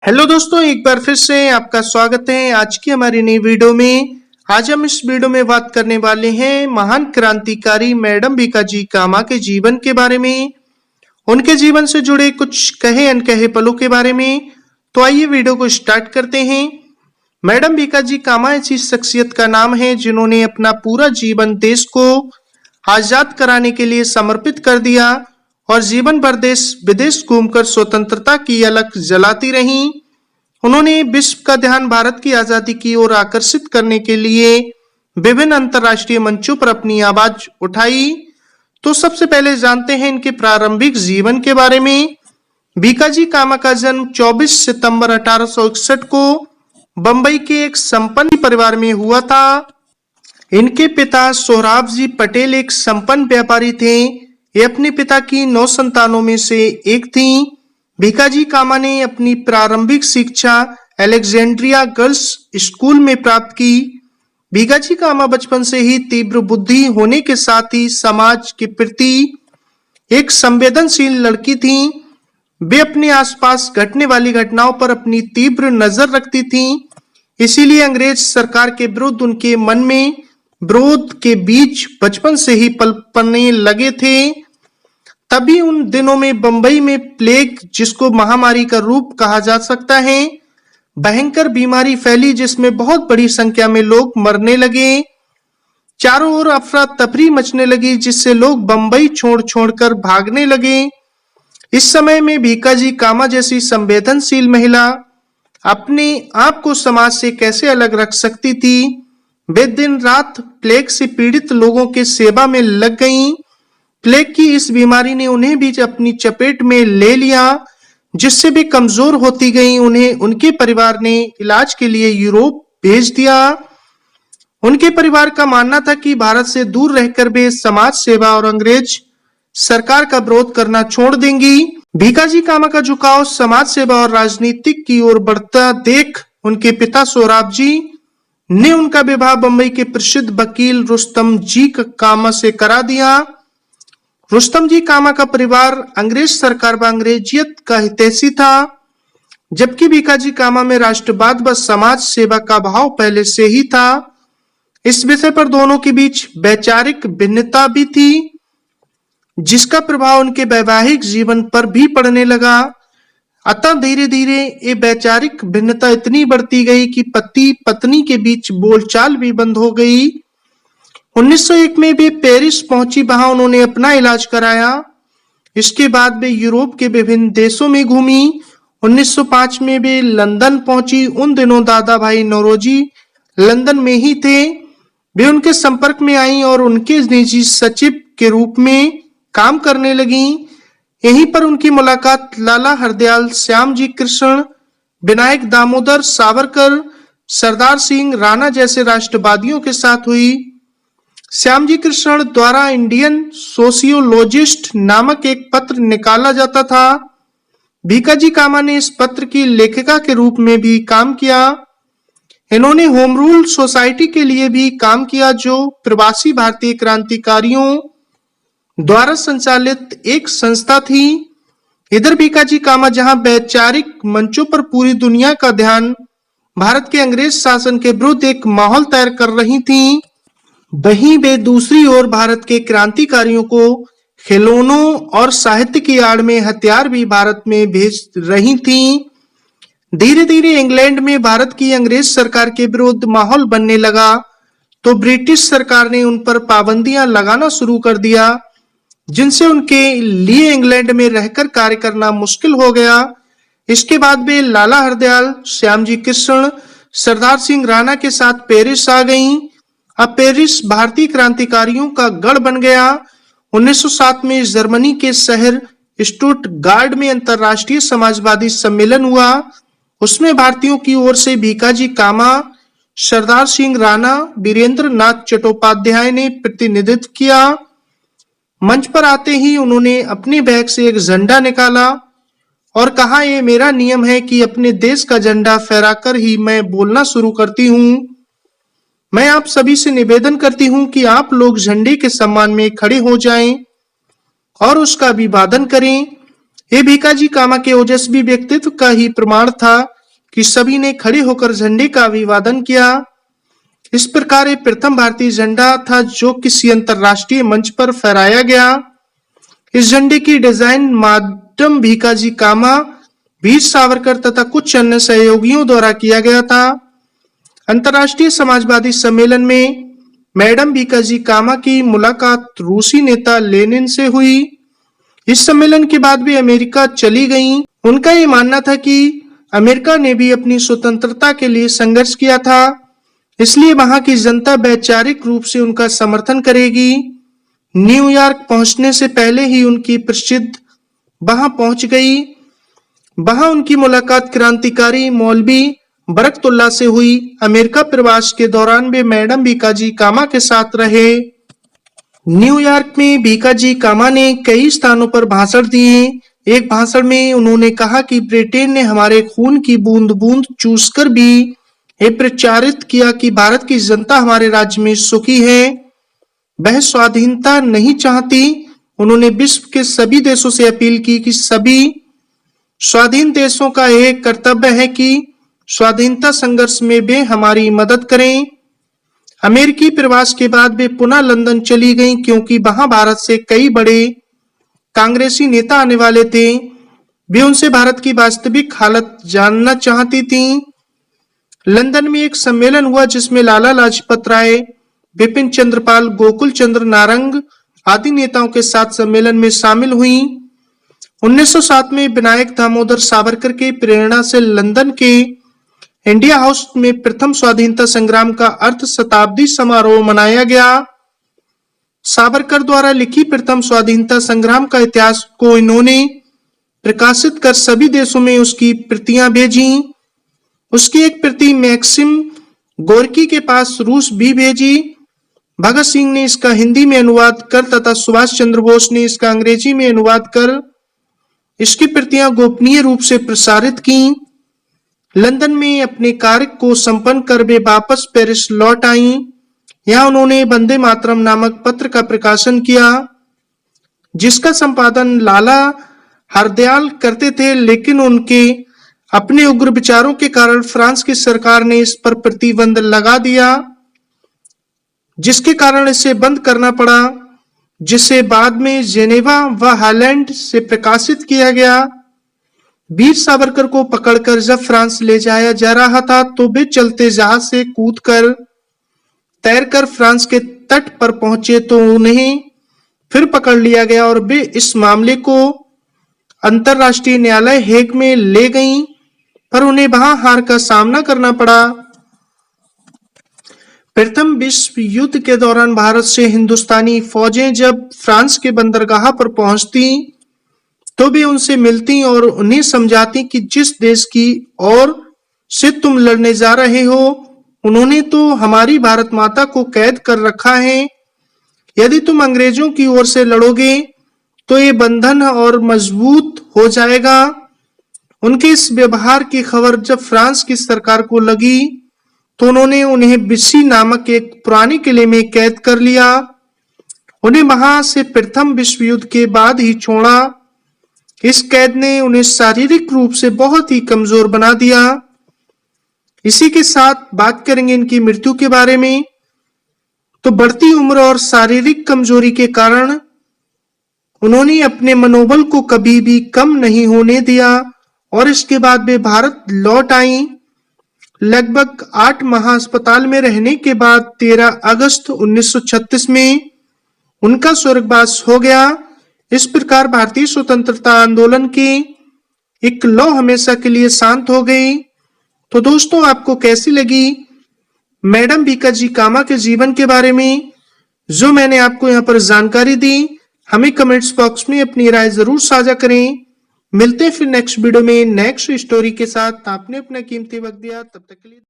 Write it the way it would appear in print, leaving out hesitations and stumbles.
Hello दोस्तों, एक बार फिर से आपका स्वागत है आज की हमारी नई वीडियो में। आज हम इस वीडियो में बात करने वाले हैं महान क्रांतिकारी मैडम भीकाजी कामा के जीवन के बारे में, उनके जीवन से जुड़े कुछ कहे अनकहे पलों के बारे में। तो आइए वीडियो को स्टार्ट करते हैं। मैडम भीकाजी कामा ऐसी शख्सियत का नाम है जिन्होंने अपना पूरा जीवन देश को आजाद कराने के लिए समर्पित कर दिया और जीवन भर देश विदेश घूमकर स्वतंत्रता की अलख जलाती रहीं। उन्होंने विश्व का ध्यान भारत की आजादी की ओर आकर्षित करने के लिए विभिन्न अंतर्राष्ट्रीय मंचों पर अपनी आवाज उठाई। तो सबसे पहले जानते हैं इनके प्रारंभिक जीवन के बारे में। भीकाजी कामा का जन्म 24 सितंबर 1861 को बंबई के एक संपन्न परिवार में हुआ था। इनके पिता सोहराब जी पटेल एक संपन्न व्यापारी थे। ये अपने पिता की 9 संतानों में से एक थी। भीकाजी कामा ने अपनी प्रारंभिक शिक्षा अलेक्जेंड्रिया गर्ल्स स्कूल में प्राप्त की। भीकाजी कामा बचपन से ही तीव्र बुद्धि होने के साथ ही समाज के प्रति एक संवेदनशील लड़की थी। वे अपने आसपास घटने वाली घटनाओं पर अपनी तीव्र नजर रखती थी, इसीलिए अंग्रेज सरकार के विरुद्ध उनके मन में विरोध के बीज बचपन से ही पनपने लगे थे। तभी उन दिनों में बंबई में प्लेग, जिसको महामारी का रूप कहा जा सकता है, भयंकर बीमारी फैली जिसमें बहुत बड़ी संख्या में लोग मरने लगे। चारों ओर अफरा तफरी मचने लगी जिससे लोग बंबई छोड़ छोड़कर भागने लगे। इस समय में भीकाजी कामा जैसी संवेदनशील महिला अपने आप को समाज से कैसे अलग रख सकती थी। वे दिन रात प्लेग से पीड़ित लोगों के सेवा में लग गईं। प्लेग की इस बीमारी ने उन्हें भी अपनी चपेट में ले लिया, जिससे वे कमजोर होती गईं। उन्हें उनके परिवार ने इलाज के लिए यूरोप भेज दिया। उनके परिवार का मानना था कि भारत से दूर रहकर वे समाज सेवा और अंग्रेज सरकार का विरोध करना छोड़ देंगी। भीकाजी कामा का झुकाव समाज सेवा और राजनीतिक की ओर बढ़ता देख उनके पिता सोहराब जी ने उनका विवाह बंबई के प्रसिद्ध वकील रुस्तम जी कामा से करा दिया। रुस्तम जी कामा का परिवार अंग्रेज सरकार व अंग्रेजियत का हितैषी था, जबकि भीकाजी कामा में राष्ट्रवाद व समाज सेवा का भाव पहले से ही था। इस विषय पर दोनों के बीच वैचारिक भिन्नता भी थी, जिसका प्रभाव उनके वैवाहिक जीवन पर भी पड़ने लगा। अतः धीरे धीरे ये वैचारिक भिन्नता इतनी बढ़ती गई कि पति पत्नी के बीच बोलचाल भी बंद हो गई। 1901 में वे पेरिस पहुंची, वहां उन्होंने अपना इलाज कराया। इसके बाद वे यूरोप के विभिन्न देशों में घूमी। 1905 में वे लंदन पहुंची। उन दिनों दादा भाई नौरोजी लंदन में ही थे। वे उनके संपर्क में आई और उनके निजी सचिव के रूप में काम करने लगी। यहीं पर उनकी मुलाकात लाला हरदयाल, श्याम जी कृष्ण, विनायक दामोदर सावरकर, सरदार सिंह राणा जैसे राष्ट्रवादियों के साथ हुई। श्याम जी कृष्ण द्वारा इंडियन सोशियोलॉजिस्ट नामक एक पत्र निकाला जाता था। भीकाजी कामा ने इस पत्र की लेखिका के रूप में भी काम किया। इन्होंने होम रूल सोसाइटी के लिए भी काम किया, जो प्रवासी भारतीय क्रांतिकारियों द्वारा संचालित एक संस्था थी। इधर भीकाजी कामा जहां वैचारिक मंचों पर पूरी दुनिया का ध्यान भारत के अंग्रेज शासन के विरुद्ध एक माहौल तैयार कर रही थीं, वहीं वे दूसरी ओर भारत के क्रांतिकारियों को खिलौनों और साहित्य की आड़ में हथियार भी भारत में भेज रही थीं। धीरे धीरे इंग्लैंड में भारत की अंग्रेज सरकार के विरुद्ध माहौल बनने लगा, तो ब्रिटिश सरकार ने उन पर पाबंदियां लगाना शुरू कर दिया, जिनसे उनके लिए इंग्लैंड में रहकर कार्य करना मुश्किल हो गया। इसके बाद वे लाला हरदयाल, श्याम जी कृष्ण, सरदार सिंह राणा के साथ पेरिस आ गईं। अब पेरिस भारतीय क्रांतिकारियों का गढ़ बन गया। 1907 में जर्मनी के शहर स्टुटगार्ट में अंतर्राष्ट्रीय समाजवादी सम्मेलन हुआ। उसमें भारतीयों की ओर से भीकाजी कामा, सरदार सिंह राणा, वीरेंद्र नाथ चट्टोपाध्याय ने प्रतिनिधित्व किया। मंच पर आते ही उन्होंने अपने बैग से एक झंडा निकाला और कहा, यह मेरा नियम है कि अपने देश का झंडा फहराकर ही मैं बोलना शुरू करती हूँ। मैं आप सभी से निवेदन करती हूँ कि आप लोग झंडे के सम्मान में खड़े हो जाएं और उसका अभिवादन करें। ये भीकाजी कामा के ओजस्वी व्यक्तित्व का ही प्रमाण था कि सभी ने खड़े होकर झंडे का अभिवादन किया। इस प्रकार ये प्रथम भारतीय झंडा था जो किसी अंतरराष्ट्रीय मंच पर फहराया गया। इस झंडे की डिजाइन मैडम भीकाजी कामा, वीर सावरकर तथा कुछ अन्य सहयोगियों द्वारा किया गया था। अंतर्राष्ट्रीय समाजवादी सम्मेलन में मैडम भीकाजी कामा की मुलाकात रूसी नेता लेनिन से हुई। इस सम्मेलन के बाद वे अमेरिका चली गईं। उनका ये मानना था कि अमेरिका ने भी अपनी स्वतंत्रता के लिए संघर्ष किया था, इसलिए वहां की जनता वैचारिक रूप से उनका समर्थन करेगी। न्यूयॉर्क पहुंचने से पहले ही उनकी प्रसिद्ध वहां पहुंच गई। वहां उनकी मुलाकात क्रांतिकारी मौलवी बरकतुल्ला से हुई। अमेरिका प्रवास के दौरान वे मैडम भीकाजी कामा के साथ रहे। न्यूयॉर्क में भीकाजी कामा ने कई स्थानों पर भाषण दिए। एक भाषण में उन्होंने कहा कि ब्रिटेन ने हमारे खून की बूंद बूंद चूसकर भी ये प्रचारित किया कि भारत की जनता हमारे राज्य में सुखी है, वह स्वाधीनता नहीं चाहती। उन्होंने विश्व के सभी देशों से अपील की कि सभी स्वाधीन देशों का यह कर्तव्य है कि स्वाधीनता संघर्ष में वे हमारी मदद करें। अमेरिकी प्रवास के बाद वे पुनः लंदन चली गईं क्योंकि वहां भारत से कई बड़े कांग्रेसी नेता आने वाले थे। वे उनसे भारत की वास्तविक हालत जानना चाहती थीं। लंदन में एक सम्मेलन हुआ जिसमें लाला लाजपत राय, बिपिन चंद्रपाल, गोकुल चंद्र नारंग आदि नेताओं के साथ सम्मेलन में शामिल हुई। 1907 में विनायक दामोदर सावरकर की प्रेरणा से लंदन के इंडिया हाउस में प्रथम स्वाधीनता संग्राम का अर्ध शताब्दी समारोह मनाया गया। सावरकर द्वारा लिखी प्रथम स्वाधीनता संग्राम का इतिहास को इन्होंने प्रकाशित कर सभी देशों में उसकी प्रतियां भेजी। उसकी एक प्रति मैक्सिम गोरकी के पास रूस भी भेजी। भगत सिंह ने इसका हिंदी में अनुवाद कर तथा सुभाष चंद्र बोस ने इसका अंग्रेजी में अनुवाद कर इसकी प्रतियां गोपनीय रूप से प्रसारित की। लंदन में अपने कार्य को संपन्न कर वे वापस पेरिस लौट आईं। यहाँ उन्होंने वंदे मातरम नामक पत्र का प्रकाशन किया, जिसका संपादन लाला हरदयाल करते थे, लेकिन उनके अपने उग्र विचारों के कारण फ्रांस की सरकार ने इस पर प्रतिबंध लगा दिया, जिसके कारण इसे बंद करना पड़ा, जिसे बाद में जेनेवा व हॉलैंड से प्रकाशित किया गया। वीर सावरकर को पकड़कर जब फ्रांस ले जाया जा रहा था तो वे चलते जहाज से कूदकर तैरकर फ्रांस के तट पर पहुंचे तो उन्हें फिर पकड़ लिया गया और वे इस मामले को अंतरराष्ट्रीय न्यायालय हेग में ले गईं, पर उन्हें वहां हार का सामना करना पड़ा। प्रथम विश्व युद्ध के दौरान भारत से हिंदुस्तानी फौजें जब फ्रांस के बंदरगाह पर पहुंचती तो वे उनसे मिलती और उन्हें समझाती कि जिस देश की ओर से तुम लड़ने जा रहे हो उन्होंने तो हमारी भारत माता को कैद कर रखा है। यदि तुम अंग्रेजों की ओर से लड़ोगे तो ये बंधन और मजबूत हो जाएगा। उनके इस व्यवहार की खबर जब फ्रांस की सरकार को लगी तो उन्होंने उन्हें बिसी नामक एक पुराने किले में कैद कर लिया। उन्हें वहां से प्रथम विश्व युद्ध के बाद ही छोड़ा। इस कैद ने उन्हें शारीरिक रूप से बहुत ही कमजोर बना दिया। इसी के साथ बात करेंगे इनकी मृत्यु के बारे में। तो बढ़ती उम्र और शारीरिक कमजोरी के कारण उन्होंने अपने मनोबल को कभी भी कम नहीं होने दिया और इसके बाद वे भारत लौट आई। लगभग 8 माह अस्पताल में रहने के बाद 13 अगस्त 1936 में उनका स्वर्गवास हो गया। इस प्रकार भारतीय स्वतंत्रता आंदोलन की एक लौ हमेशा के लिए शांत हो गई। तो दोस्तों, आपको कैसी लगी मैडम भीकाजी कामा के जीवन के बारे में जो मैंने आपको यहाँ पर जानकारी दी? हमें कमेंट्स बॉक्स में अपनी राय जरूर साझा करें। मिलते हैं फिर नेक्स्ट वीडियो में नेक्स्ट स्टोरी के साथ। आपने अपना कीमती वक्त दिया, तब तक के लिए